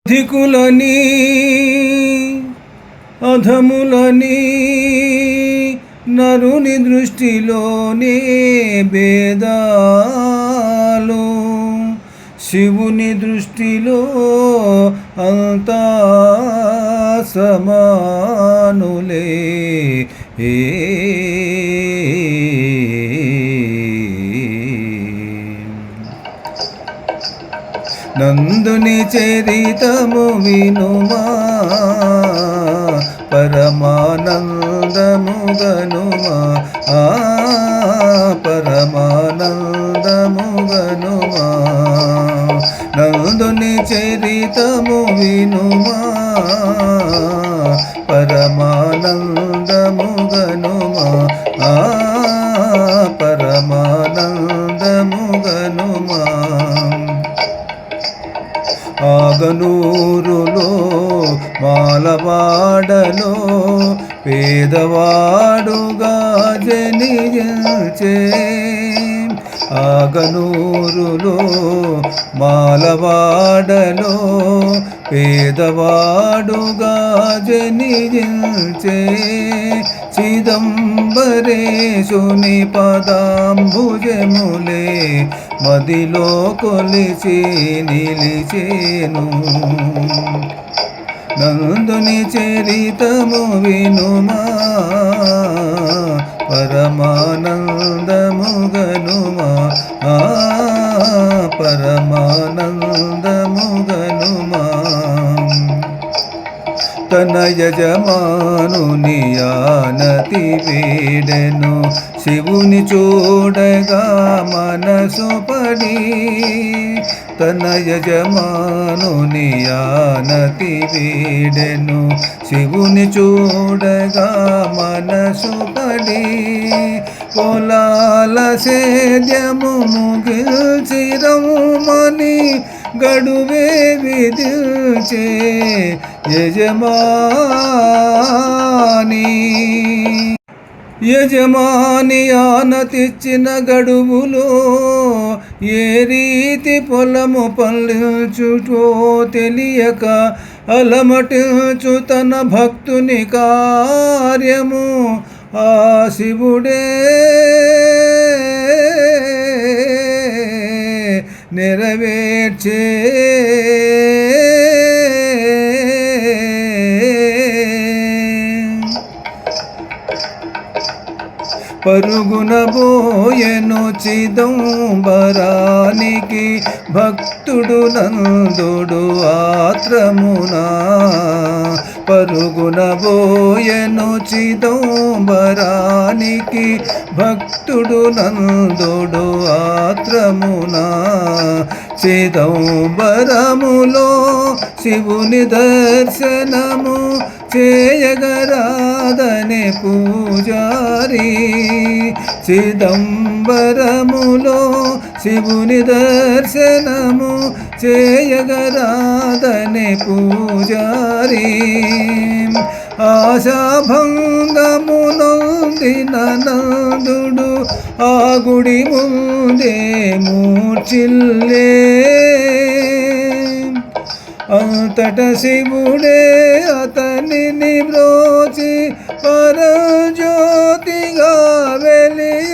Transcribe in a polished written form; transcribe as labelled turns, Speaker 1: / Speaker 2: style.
Speaker 1: ధికులని అధములని నరుని దృష్టిలోనే భేదాలు, శివుని దృష్టిలో అంతా సమానులే. నందుని చరితము వినుమా, పరమానందము గనుమా, పరమానందము గనుమా. నందుని చరితము వినుమా, పరమానందము గనుమా, పరమానందము గనుమా. ఆగనూరులో మాలవాడలో పేదవాడుగా జనించే, ఆగనూరులో మాలవాడలో పేదవాడుగా జనించే. చిదంబరేశుని పదాంబుజములే మదిలో కొలిచి నిలిచేను. నందుని చరితము వినుమా, పరమానందము గనుమా, పరమానందము గనుమా. తన యజమానుని ఆనతి వేడెను, శివుని చూడగా మనసు పడి. తన యజమానుని ఆనతి వేడెను, శివుని చూడగా మనసు పడి. పొలాల సేద్యము ముగిల్చిరమని గడువే విధించే యజమాని ఆనతిచ్చిన గడువులో ఏ రీతి పొలము పల్లించుటో తెలియక అలమటించు తన భక్తుని కార్యము ఆ శివుడే నెరవేర్చే. పరుగున బోయెను చిదంబరానికి భక్తుడు నందుడు ఆత్రమునా. పరుగున బోయెను చిదంబరానికి భక్తుడు నందుడు ఆత్రమునా. చిదంబరములో శివుని దర్శనము చేయగరాదనే పూజారి. చిదంబరములో శివుని దర్శనము చేయగరాదనే పూజారి. ఆశాభంగము నొందిన నందుడు ఆ గుడి ముందే మూర్ఛిల్లే. అంతట శివుడే అతనిని బ్రోచి పరజ్యోతిగా వెలియ.